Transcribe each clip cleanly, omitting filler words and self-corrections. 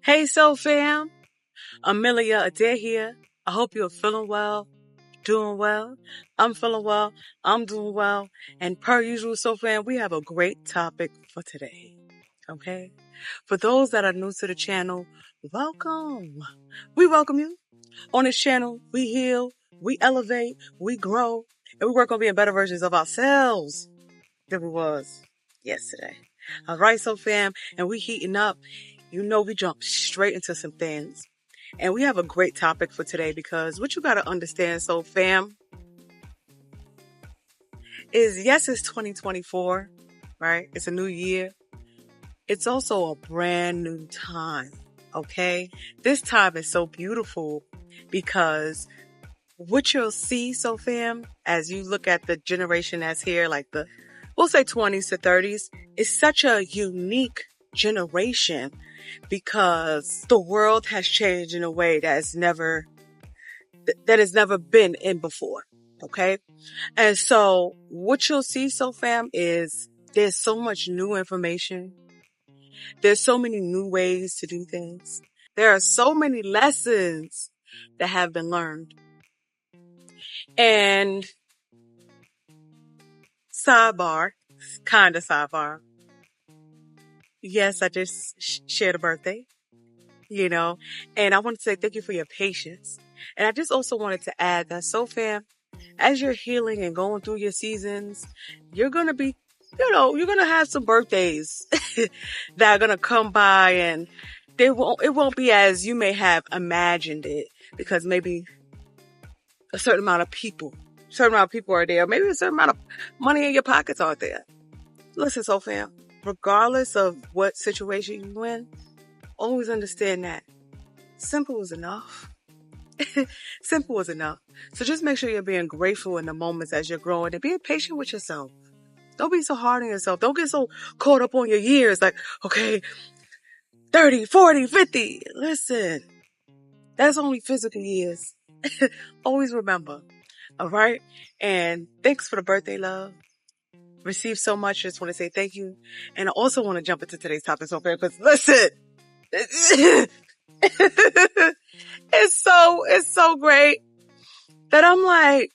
Hey, Soul Fam. Amelia Adair here. I hope you're feeling well, doing well. I'm feeling well. I'm doing well. And per usual, Soul Fam, we have a great topic for today. Okay? For those that are new to the channel, welcome. We welcome you. On this channel, we heal, we elevate, we grow, and we work on being better versions of ourselves than we was yesterday. All right, Soul Fam, and we heating up. You know, we jump straight into some things. And we have a great topic for today because what you got to understand, Soul Fam, is yes, it's 2024, right? It's a new year. It's also a brand new time, okay? This time is so beautiful because what you'll see, Soul Fam, as you look at the generation that's here, like we'll say 20s to 30s, is such a unique generation because the world has changed in a way that has never been in before. Okay. And so what you'll see, Soul Fam, is there's so much new information. There's so many new ways to do things. There are so many lessons that have been learned. And kind of sidebar. Yes, I just shared a birthday, and I want to say thank you for your patience. And I just also wanted to add that, Soul Fam, as you're healing and going through your seasons, you're going to be, you're going to have some birthdays that are going to come by, and it won't be as you may have imagined it, because maybe a certain amount of people are there. Maybe a certain amount of money in your pockets aren't there. Listen, Soul Fam, regardless of what situation you're in, always understand that simple is enough. Simple is enough. So just make sure you're being grateful in the moments as you're growing and being patient with yourself. Don't be so hard on yourself. Don't get so caught up on your years. Like, okay, 30, 40, 50. Listen, that's only physical years. Always remember. All right. And thanks for the birthday, love. Received so much. Just want to say thank you. And I also want to jump into today's topic, so fair, because listen, it's so great that I'm like,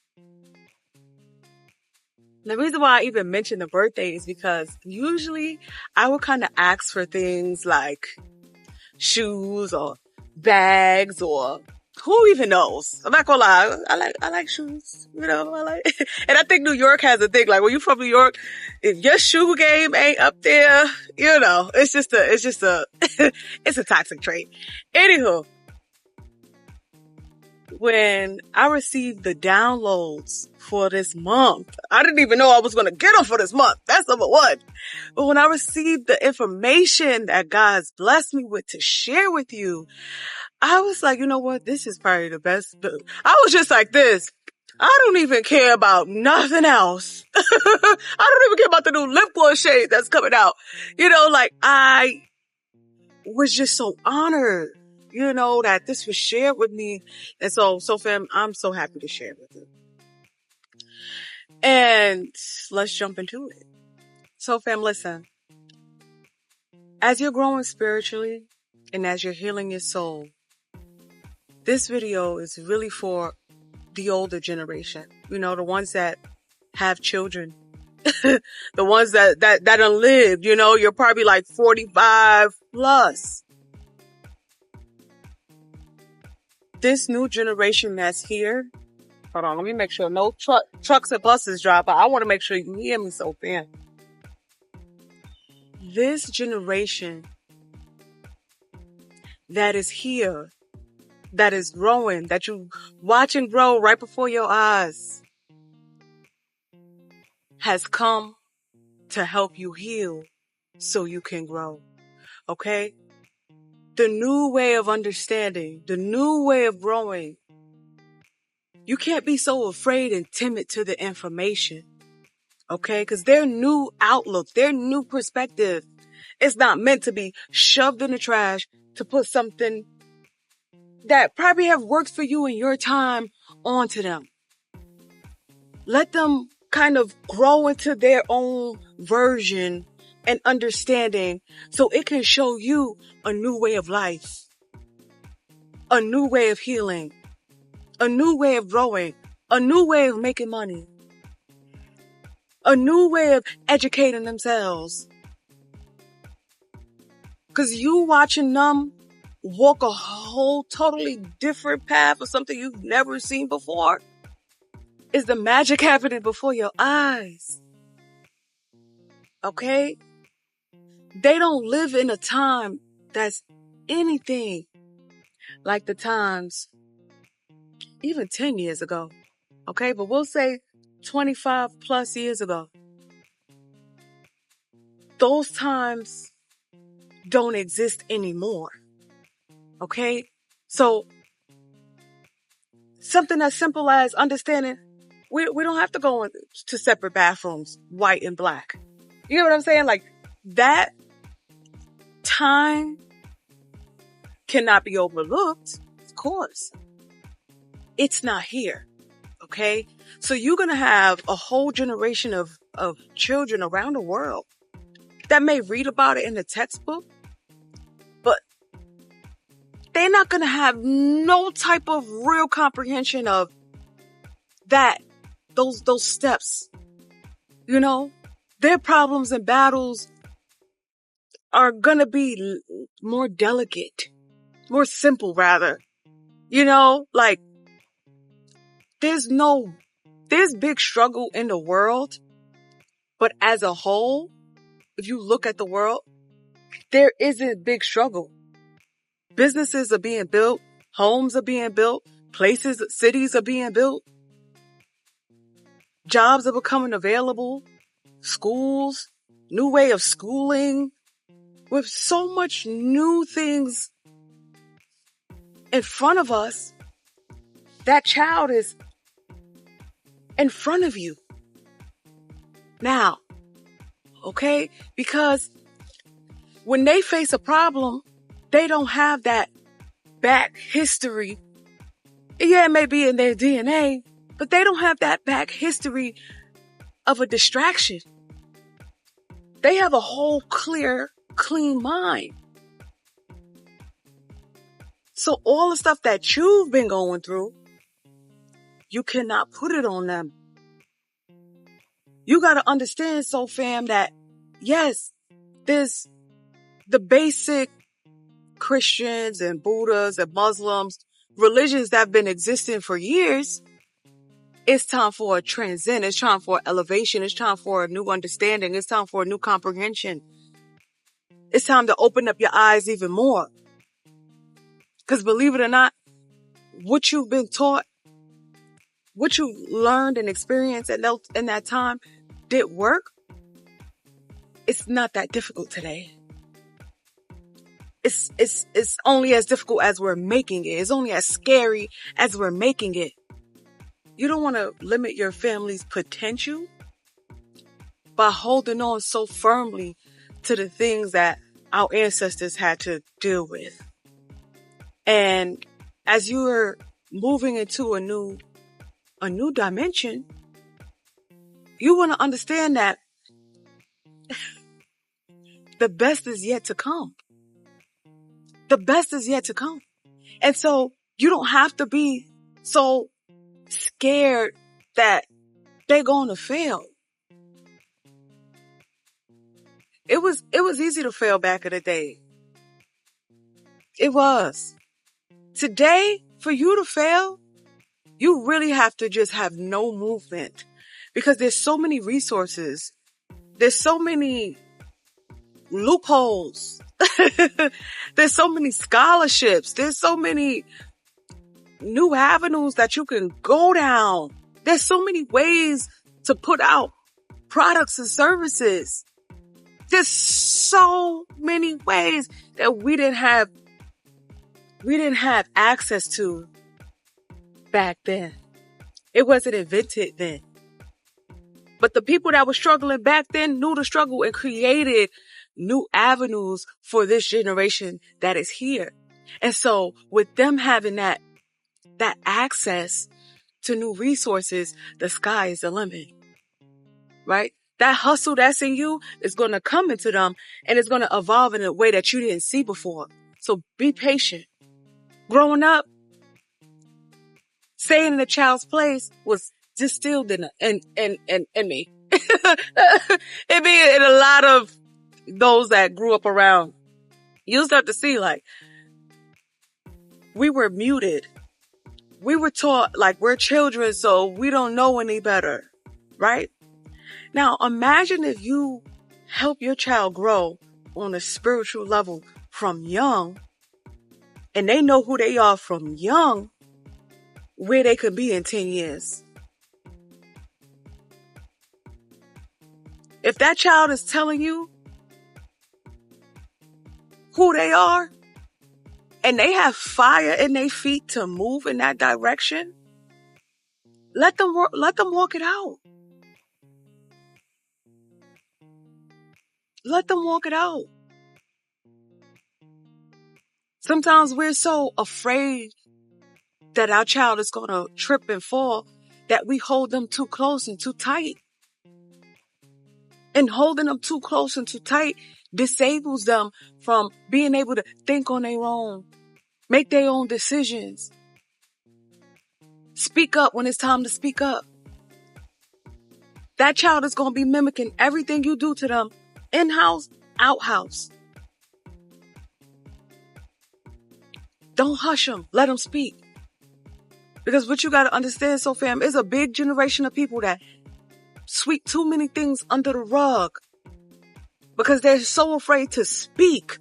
the reason why I even mention the birthday is because usually I would kind of ask for things like shoes or bags, or who even knows? I'm not gonna lie. I like shoes, and I think New York has a thing. Like, when you're from New York, if your shoe game ain't up there, it's just it's a toxic trait. Anywho, when I received the downloads for this month, I didn't even know I was going to get them for this month. That's number one. But when I received the information that God's blessed me with to share with you, I was like, you know what? This is probably the best. I was just like this. I don't even care about nothing else. I don't even care about the new lip gloss shade that's coming out. I was just so honored, that this was shared with me. And so fam, I'm so happy to share it with you. And let's jump into it. So fam, listen, as you're growing spiritually and as you're healing your soul, this video is really for the older generation, the ones that have children, the ones that done lived, you're probably like 45 plus. This new generation that's here, hold on, let me make sure no trucks and buses drive by. I want to make sure you hear me, so fam. This generation that is here, that is growing, that you watch and grow right before your eyes, has come to help you heal so you can grow. Okay? The new way of understanding, the new way of growing. You can't be so afraid and timid to the information. Okay? Because their new outlook, their new perspective, is not meant to be shoved in the trash to put something that probably have worked for you in your time onto them. Let them kind of grow into their own version and understanding so it can show you a new way of life, a new way of healing, a new way of growing, a new way of making money, a new way of educating themselves. Because you watching them walk a whole totally different path of something you've never seen before is the magic happening before your eyes. Okay? They don't live in a time that's anything like the times even 10 years ago. Okay? But we'll say 25 plus years ago. Those times don't exist anymore. Okay? So something as simple as understanding we don't have to go into separate bathrooms, white and black. You know what I'm saying? Like that time cannot be overlooked. Of course. It's not here. Okay? So you're going to have a whole generation of children around the world that may read about it in the textbook, but they're not going to have no type of real comprehension of that, those steps. You know, their problems and battles are going to be more delicate, more simple rather. You know, like there's big struggle in the world, but as a whole, if you look at the world, there isn't big struggle. Businesses are being built, homes are being built, cities are being built, jobs are becoming available, schools, new way of schooling, with so much new things in front of us. That child is in front of you now, okay? Because when they face a problem, they don't have that back history. Yeah, it may be in their DNA, but they don't have that back history of a distraction. They have a whole clear, clean mind. So all the stuff that you've been going through, you cannot put it on them. You got to understand, so fam, that yes, there's the basic Christians and Buddhas and Muslims, religions that have been existing for years. It's time for a transcend. It's time for elevation. It's time for a new understanding. It's time for a new comprehension. It's time to open up your eyes even more. Because believe it or not, what you've been taught, what you learned and experienced in that time did work. It's not that difficult today. It's only as difficult as we're making it. It's only as scary as we're making it. You don't want to limit your family's potential by holding on so firmly to the things that our ancestors had to deal with. And as you are moving into a new dimension, you want to understand that the best is yet to come. The best is yet to come. And so you don't have to be so scared that they're going to fail. It was easy to fail back in the day. It was. Today, for you to fail, you really have to just have no movement because there's so many resources. There's so many loopholes. There's so many scholarships. There's so many new avenues that you can go down. There's so many ways to put out products and services. There's so many ways that we didn't have access to back then. It wasn't invented then. But the people that were struggling back then knew the struggle and created new avenues for this generation that is here. And so with them having that access to new resources, the sky is the limit, right? That hustle that's in you is going to come into them, and it's going to evolve in a way that you didn't see before. So be patient. Growing up, staying in a child's place was distilled in me. It be in a lot of those that grew up around. You start to see, like, we were muted. We were taught like we're children, so we don't know any better, right? Now, imagine if you help your child grow on a spiritual level from young, and they know who they are from young, where they could be in 10 years. If that child is telling you who they are, and they have fire in their feet to move in that direction, let them walk it out. Let them walk it out. Sometimes we're so afraid that our child is going to trip and fall that we hold them too close and too tight. And holding them too close and too tight disables them from being able to think on their own, make their own decisions, speak up when it's time to speak up. That child is going to be mimicking everything you do to them, in-house, out-house. Don't hush them. Let them speak. Because what you got to understand, so fam, is a big generation of people that sweep too many things under the rug because they're so afraid to speak.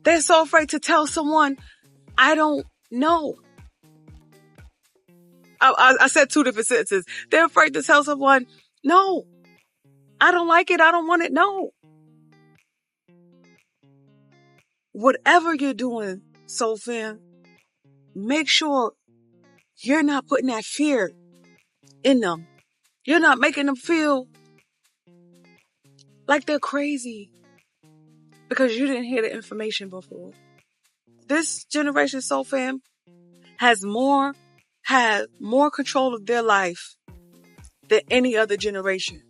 They're so afraid to tell someone, I don't know. I said two different sentences. They're afraid to tell someone, no, I don't like it. I don't want it. No. Whatever you're doing, soul fam, make sure you're not putting that fear in them. You're not making them feel like they're crazy because you didn't hear the information before. This generation, soul fam, had more control of their life than any other generation.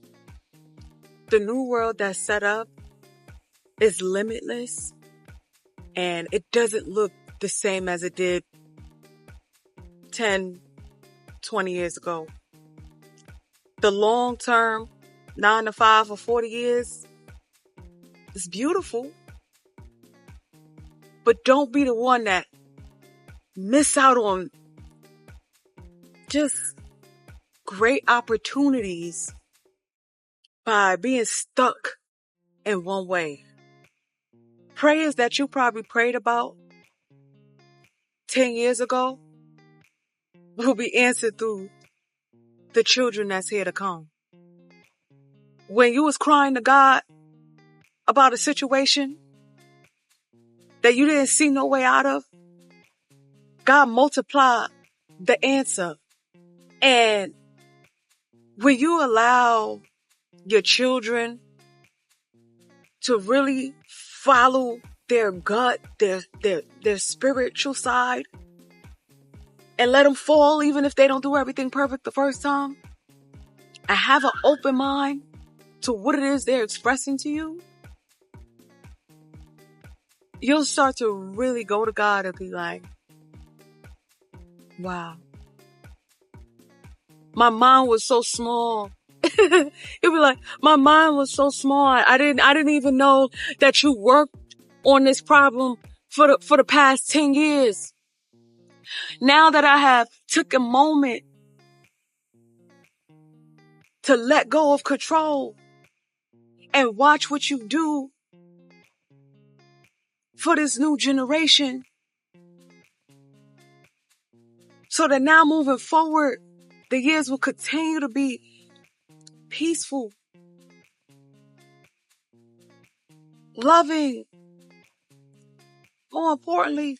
The new world that's set up is limitless, and it doesn't look the same as it did 10, 20 years ago. The long term, 9 to 5 for 40 years, is beautiful. But don't be the one that miss out on just great opportunities by being stuck in one way. Prayers that you probably prayed about 10 years ago will be answered through the children that's here to come. When you was crying to God about a situation that you didn't see no way out of, God multiplied the answer. And when you allow your children to really follow their gut, their spiritual side, and let them fall even if they don't do everything perfect the first time, and have an open mind to what it is they're expressing to you, you'll start to really go to God and be like, wow, my mind was so small. It'd be like, my mind was so small. I didn't even know that you worked on this problem for the past 10 years. Now that I have took a moment to let go of control and watch what you do for this new generation, so that now moving forward, the years will continue to be peaceful, loving, more importantly,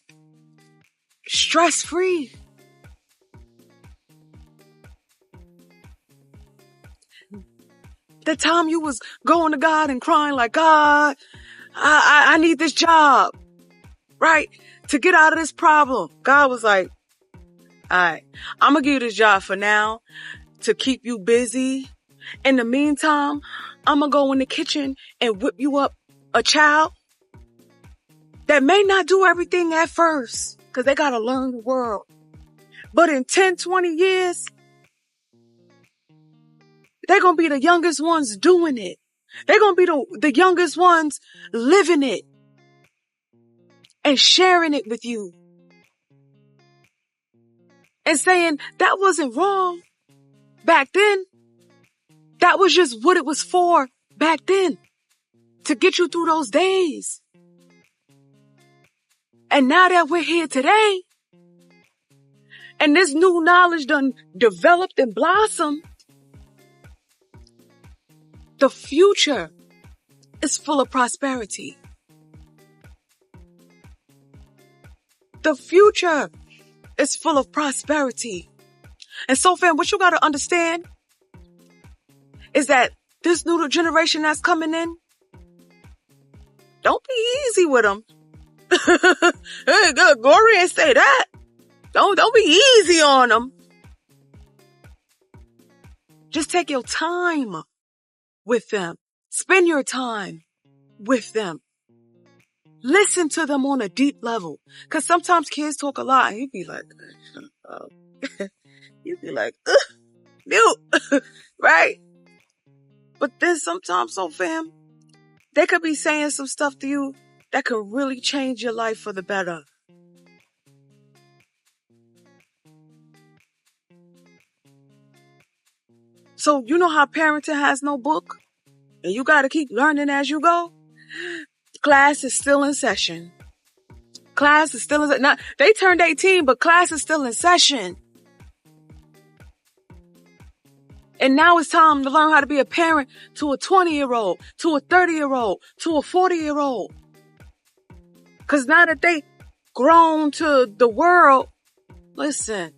stress-free. The time you was going to God and crying like, God, I need this job, right? To get out of this problem. God was like, all right, I'm going to give you this job for now. to keep you busy. In the meantime, I'm going to go in the kitchen and whip you up a child that may not do everything at first because they got to learn the world. But in 10, 20 years, they're going to be the youngest ones doing it. They're going to be the youngest ones living it and sharing it with you. And saying that wasn't wrong back then. That was just what it was for back then. To get you through those days. And now that we're here today, and this new knowledge done developed and blossomed, the future is full of prosperity. The future is full of prosperity. And so, fam, what you got to understand is that this new generation that's coming in, don't be easy with them. Hey, good, go ahead and say that. Don't be easy on them. Just take your time with them. Spend your time with them. Listen to them on a deep level. Cause sometimes kids talk a lot and you be like, mute, right? But then sometimes, so fam, they could be saying some stuff to you that could really change your life for the better. So you know how parenting has no book? And you got to keep learning as you go? Class is still in session. Class is still in session. They turned 18, but class is still in session. And now it's time to learn how to be a parent to a 20-year-old, to a 30-year-old, to a 40-year-old. Because now that they grown to the world, listen,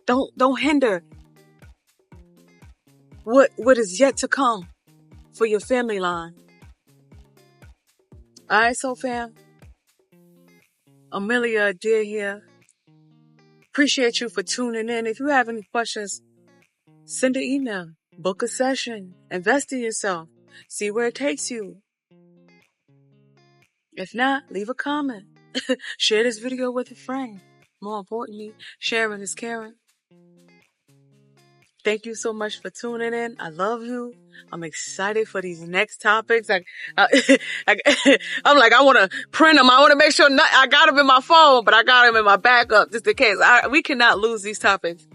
don't hinder what is yet to come for your family line. All right, so fam, Amelia Adair here. Appreciate you for tuning in. If you have any questions, send an email, book a session, invest in yourself, see where it takes you. If not, leave a comment. Share this video with a friend. More importantly, sharing is caring. Thank you so much for tuning in. I love you. I'm excited for these next topics. I'm like, I want to print them. I want to make sure I got them in my phone, but I got them in my backup just in case. We cannot lose these topics.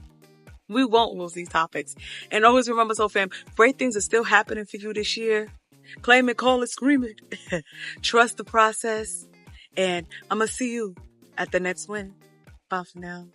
We won't lose these topics. And always remember, so fam, great things are still happening for you this year. Claim it, call it, scream it. Trust the process. And I'm going to see you at the next win. Bye for now.